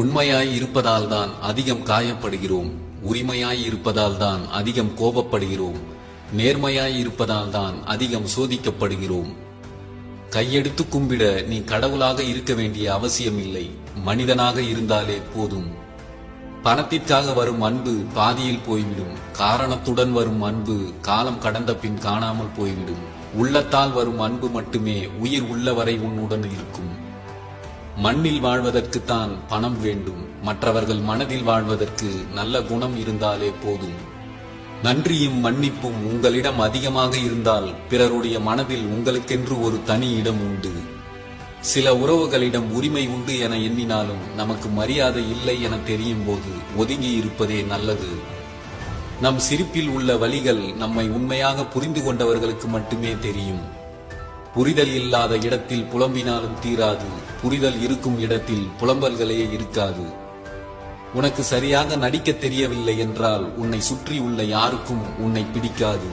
உண்மையாய் இருப்பதால் தான் அதிகம் காயப்படுகிறோம். உரிமையாய் இருப்பதால் தான் அதிகம் கோபப்படுகிறோம். நேர்மையாய் இருப்பதால் தான் அதிகம் சோதிக்கப்படுகிறோம். கையெடுத்து கும்பிட நீ கடவுளாக இருக்க வேண்டிய அவசியம் இல்லை. மனிதனாக இருந்தாலே போதும். பணத்திற்காக வரும் அன்பு பாதியில் போய்விடும். காரணத்துடன் வரும் அன்பு காலம் கடந்த பின் காணாமல் போய்விடும். உள்ளத்தால் வரும் அன்பு மட்டுமே உயிர் உள்ளவரை உன்னுடன் இருக்கும். மண்ணில் வாழ்வதற்குத்தான் பணம் வேண்டும். மற்றவர்கள் மனதில் வாழ்வதற்கு நல்ல குணம் இருந்தாலே போதும். நன்றியும் மன்னிப்பும் உங்களிடம் அதிகமாக இருந்தால் பிறருடைய மனதில் உங்களுக்கென்று ஒரு தனி இடம் உண்டு. சில உறவுகளிடம் உரிமை உண்டு என எண்ணினாலும் நமக்கு மரியாதை இல்லை என தெரியும் போது ஒதுங்கி இருப்பதே நல்லது. நம் சிரிப்பில் உள்ள வலிகள் நம்மை உண்மையாக புரிந்து கொண்டவர்களுக்கு மட்டுமே தெரியும். புரிதல் இல்லாத இடத்தில் புலம்பினாலும் தீராது. புரிதல் இருக்கும் இடத்தில் புலம்பல்களே இருக்காது. உனக்கு சரியாக நடிக்க தெரியவில்லை என்றால் உன்னை சுற்றி உள்ள யாருக்கும் உன்னை பிடிக்காது.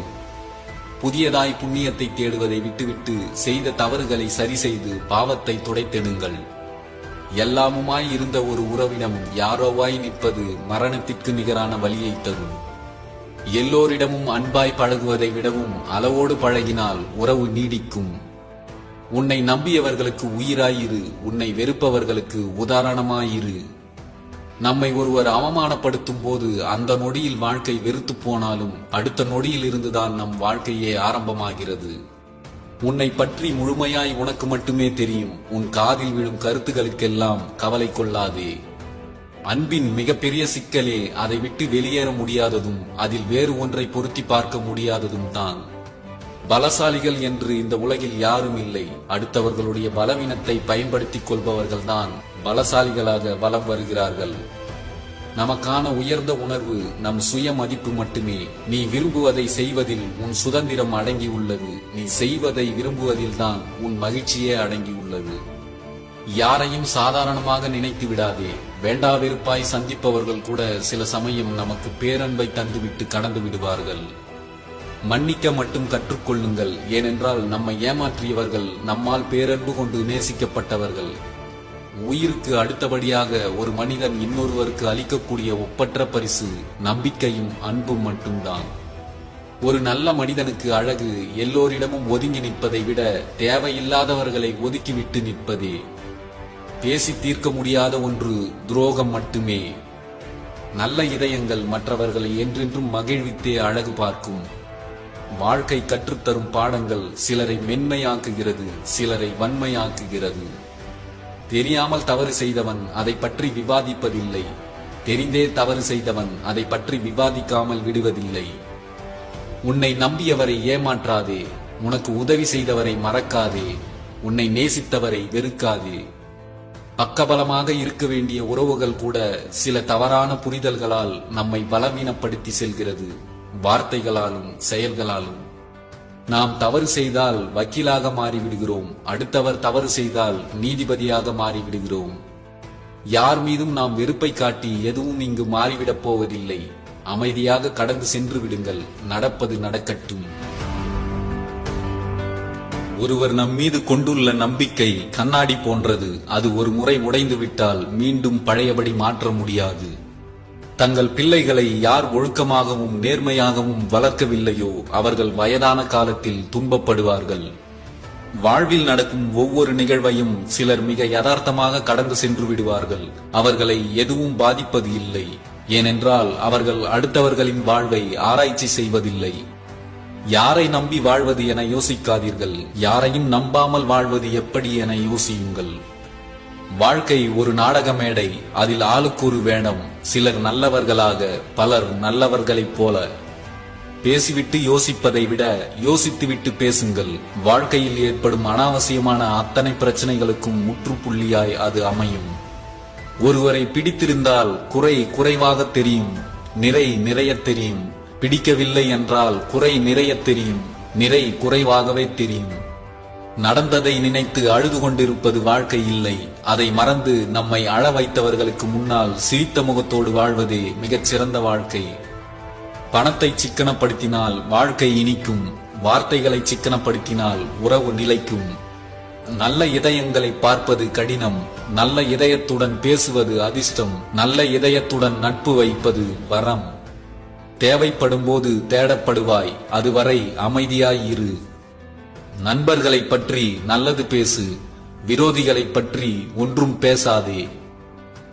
புதியதாய் புண்ணியத்தை தேடுவதை விட்டுவிட்டு செய்த தவறுகளை சரி செய்து பாவத்தை துடைத்தெடுங்கள். எல்லாமுமாய் இருந்த ஒரு உறவிடம் யாரோவாய் நிற்பது மரணத்திற்கு நிகரான வலியை தரும். எல்லோரிடமும் அன்பாய் பழகுவதை விடவும் அளவோடு பழகினால் உறவு நீடிக்கும். உன்னை நம்பியவர்களுக்கு உயிராயிரு. உன்னை வெறுப்பவர்களுக்கு உதாரணமாயிரு. நம்மை ஒருவர் அவமானப்படுத்தும் போது அந்த நொடியில் வாழ்க்கை வெறுத்து போனாலும் அடுத்த நொடியில் இருந்துதான் நம் வாழ்க்கையே ஆரம்பமாகிறது. உன்னை பற்றி முழுமையாய் உனக்கு மட்டுமே தெரியும். உன் காதில் விழும் கருத்துகளுக்கெல்லாம் கவலை கொள்ளாதே. அன்பின் மிகப்பெரிய சிக்கலே அதை விட்டு வெளியேற முடியாததும் அதில் வேறு ஒன்றை பொருத்தி பார்க்க முடியாததும் தான். பலசாலிகள் என்று இந்த உலகில் யாரும் இல்லை. அடுத்தவர்களுடைய பலவீனத்தை பயன்படுத்திக் கொள்பவர்கள்தான் பலசாலிகளாக வலம் வருகிறார்கள். நமக்கான உயர்ந்த உணர்வு நம் சுய மதிப்பு மட்டுமே. நீ விரும்புவதை செய்வதில் உன் சுதந்திரம் அடங்கி உள்ளது. நீ செய்வதை விரும்புவதில் தான் உன் மகிழ்ச்சியே அடங்கி உள்ளது. யாரையும் சாதாரணமாக நினைத்து விடாதே. வேண்டா வெறுப்பாய் சந்திப்பவர்கள் கூட சில சமயம் நமக்கு பேரன்பை தந்துவிட்டு கடந்து விடுவார்கள். மன்னிக்க மட்டும் கற்றுக்கொள்ளுங்கள். ஏனென்றால் நம்மை ஏமாற்றியவர்கள் நம்மால் பேரன்பு கொண்டு நேசிக்கப்பட்டவர்கள். உயிருக்கு அடுத்தபடியாக ஒரு மனிதன் இன்னொருவருக்கு அளிக்கக்கூடிய ஒப்பற்ற பரிசு நம்பிக்கையும் அன்பும் மட்டும்தான். ஒரு நல்ல மனிதனுக்கு அழகு எல்லோரிடமும் ஒதுங்கி நிற்பதை விட தேவையில்லாதவர்களை ஒதுக்கிவிட்டு நிற்பதே. பேசி தீர்க்க முடியாத ஒன்று துரோகம் மட்டுமே. நல்ல இதயங்கள் மற்றவர்களை என்றென்றும் மகிழ்வித்தே அழகு பார்க்கும். வாழ்க்கை கற்றுத்தரும் பாடங்கள் சிலரை மென்மையாக்குகிறது, சிலரை வன்மையாக்குகிறது. தெரியாமல் தவறு செய்தவன் அதை பற்றி விவாதிப்பதில்லை. தெரிந்தே தவறு செய்தவன் அதை பற்றி விவாதிக்காமல் விடுவதில்லை. உன்னை நம்பியவரை ஏமாற்றாதே. உனக்கு உதவி செய்தவரை மறக்காதே. உன்னை நேசித்தவரை வெறுக்காதே. பக்கபலமாக இருக்க வேண்டிய உறவுகள் கூட சில தவறான புரிதல்களால் நம்மை பலவீனப்படுத்தி செல்கிறது. வார்த்தைகளாலும் செயல்களாலும். நாம் தவறு செய்தால் வக்கீலாக மாறிவிடுகிறோம். அடுத்தவர் தவறு செய்தால் நீதிபதியாக மாறிவிடுகிறோம். யார் மீதும் நாம் வெறுப்பை காட்டி எதுவும் இங்கு மாறிவிடப் போவதில்லை. அமைதியாக கடந்து சென்று விடுங்கள். நடப்பது நடக்கட்டும். ஒருவர் நம் மீது கொண்டுள்ள நம்பிக்கை கண்ணாடி போன்றது. அது ஒரு முறை உடைந்து விட்டால் மீண்டும் பழையபடி மாற்ற முடியாது. தங்கள் பிள்ளைகளை யார் ஒழுக்கமாகவும் நேர்மையாகவும் வளர்க்கவில்லையோ அவர்கள் வயதான காலத்தில் துன்பப்படுவார்கள். வாழ்வில் நடக்கும் ஒவ்வொரு நிகழ்வையும் சிலர் மிக யதார்த்தமாக கடந்து சென்று விடுவார்கள். அவர்களை எதுவும் பாதிப்பது இல்லை. ஏனென்றால் அவர்கள் அடுத்தவர்களின் வாழ்வை ஆராய்ச்சி செய்வதில்லை. யாரை நம்பி வாழ்வது என யோசிக்காதீர்கள். யாரையும் நம்பாமல் வாழ்வது எப்படி என யோசியுங்கள். வாழ்க்கை ஒரு நாடக மேடை. அதில் ஆளுக்கு ஒரு வேடம். சிலர் நல்லவர்களாக, பலர் நல்லவர்களைப் போல. பேசிவிட்டு யோசிப்பதை விட யோசித்துவிட்டு பேசுங்கள். வாழ்க்கையில் ஏற்படும் அனாவசியமான அத்தனை பிரச்சனைகளுக்கும் முற்றுப்புள்ளியாய் அது அமையும். ஒருவரை பிடித்திருந்தால் குறை குறைவாக தெரியும், நிறை நிறைய தெரியும். பிடிக்கவில்லை என்றால் குறை நிறைய தெரியும், நிறை குறைவாகவே தெரியும். நடந்ததை நினைத்து அழுது கொண்டிருப்பது வாழ்க்கை இல்லை. அதை மறந்து நம்மை அழ வைத்தவர்களுக்கு முன்னால் சிரித்த முகத்தோடு வாழ்வதே மிகச் சிறந்த வாழ்க்கை. பணத்தை சிக்கனப்படுத்தினால் வாழ்க்கை இனிக்கும். வார்த்தைகளை சிக்கனப்படுத்தினால் உறவு நிலைக்கும். நல்ல இதயங்களை பார்ப்பது கடினம், நல்ல இதயத்துடன் பேசுவது அதிர்ஷ்டம், நல்ல இதயத்துடன் நட்பு வைப்பது வரம். தேவைப்படும் போது தேடப்படுவாய், அதுவரை அமைதியாய் இரு. நண்பர்களை பற்றி நல்லது பேசு, விரோதிகளை பற்றி ஒன்றும் பேசாதே.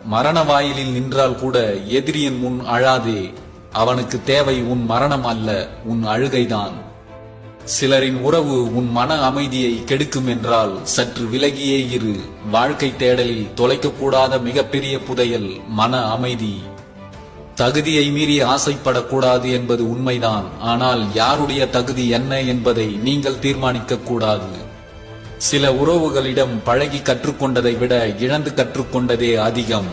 மரண வாயிலில் நின்றால் கூட எதிரியின் முன் அழாதே, அவனுக்கு தேவை உன் மரணம் அல்ல, உன் அழுகைதான். சிலரின் உறவு உன் மன அமைதியை கெடுக்கும் என்றால் சற்று விலகியே இரு. வாழ்க்கை தேடலில் தொலைக்கக்கூடாத மிகப்பெரிய புதையல் மன அமைதி. தகுதியை மீறி ஆசைப்படக்கூடாது என்பது உண்மைதான், ஆனால் யாருடைய தகுதி என்ன என்பதை நீங்கள் தீர்மானிக்க கூடாது. சில உறவுகளிடம் பழகி கற்றுக்கொண்டதை விட இழந்து கற்றுக்கொண்டதே அதிகம்.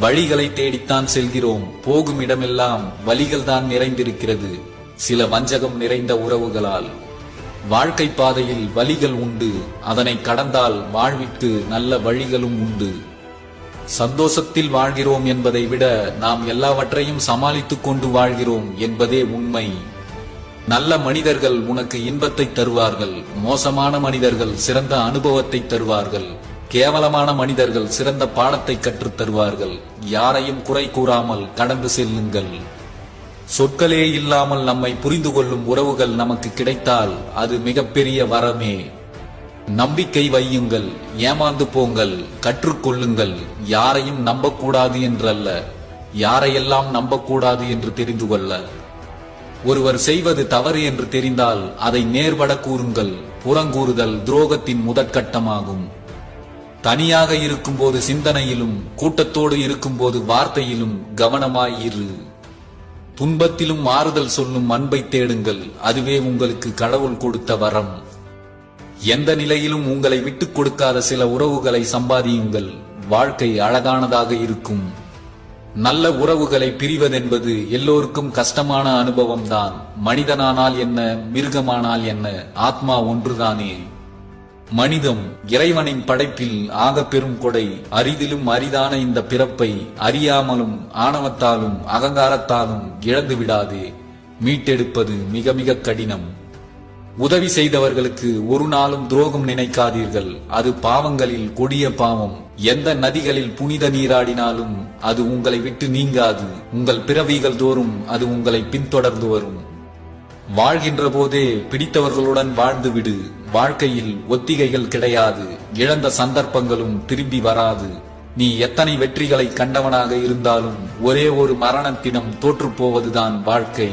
வழிகளை தேடித்தான் செல்கிறோம், போகும் இடமெல்லாம் வழிகள்தான் நிறைந்திருக்கிறது, சில வஞ்சகம் நிறைந்த உறவுகளால். வாழ்க்கை பாதையில் வழிகள் உண்டு, அதனை கடந்தால் வாழ்விற்கு நல்ல வழிகளும் உண்டு. சந்தோஷத்தில் வாழ்கிறோம் என்பதை விட நாம் எல்லாவற்றையும் சமாளித்துக் கொண்டு வாழ்கிறோம் என்பதே உண்மை. நல்ல மனிதர்கள் உனக்கு இன்பத்தை தருவார்கள், மோசமான மனிதர்கள் சிறந்த அனுபவத்தை தருவார்கள், கேவலமான மனிதர்கள் சிறந்த பாடத்தை கற்றுத் தருவார்கள். யாரையும் குறை கூறாமல் கடந்து செல்லுங்கள். சொற்களே இல்லாமல் நம்மை புரிந்து கொள்ளும் உறவுகள் நமக்கு கிடைத்தால் அது மிகப்பெரிய வரமே. நம்பிக்கை வையுங்கள், ஏமாந்து போங்கள், கற்றுக்கொள்ளுங்கள். யாரையும் நம்பக்கூடாது என்றல்ல, யாரையெல்லாம் நம்பக்கூடாது என்று தெரிந்து கொள்ள. ஒருவர் செய்வது தவறு என்று தெரிந்தால் அதை நேர்பட கூறுங்கள். புறங்கூறுதல் துரோகத்தின் முதற்கட்டமாகும். தனியாக இருக்கும்போது சிந்தனையிலும், கூட்டத்தோடு இருக்கும்போது வார்த்தையிலும் கவனமாய் இரு. துன்பத்திலும் ஆறுதல் சொல்லும் அன்பை தேடுங்கள், அதுவே உங்களுக்கு கடவுள் கொடுத்த வரம். எந்த நிலையிலும் உங்களை விட்டுக் கொடுக்காத சில உறவுகளை சம்பாதியுங்கள், வாழ்க்கை அழகானதாக இருக்கும். நல்ல உறவுகளை பிரிவதென்பது எல்லோருக்கும் கஷ்டமான அனுபவம்தான். மனிதனானால் என்ன, மிருகமானால் என்ன, ஆத்மா ஒன்றுதானே. மனிதம் இறைவனின் படைப்பில் ஆக பெரும் கொடை. அரிதிலும் அரிதான இந்த பிறப்பை அறியாமலும் ஆணவத்தாலும் அகங்காரத்தாலும் இழந்து விடாதே. மீட்டெடுப்பது மிக மிக கடினம். உதவி செய்தவர்களுக்கு ஒரு நாளும் துரோகம் நினைக்காதீர்கள், அது பாவங்களில் கொடிய பாவம். எந்த நதிகளில் புனித நீராடினாலும் அது உங்களை விட்டு நீங்காது. உங்கள் பிறவிகள் தோறும் அது உங்களை பின்தொடர்ந்து வரும். வாழ்கின்ற போதே பிடித்தவர்களுடன் வாழ்ந்துவிடு. வாழ்க்கையில் ஒத்திகைகள் கிடையாது, இழந்த சந்தர்ப்பங்களும் திரும்பி வராது. நீ எத்தனை வெற்றிகளை கண்டவனாக இருந்தாலும் ஒரே ஒரு மரணத்தினம் தோற்று போவதுதான் வாழ்க்கை.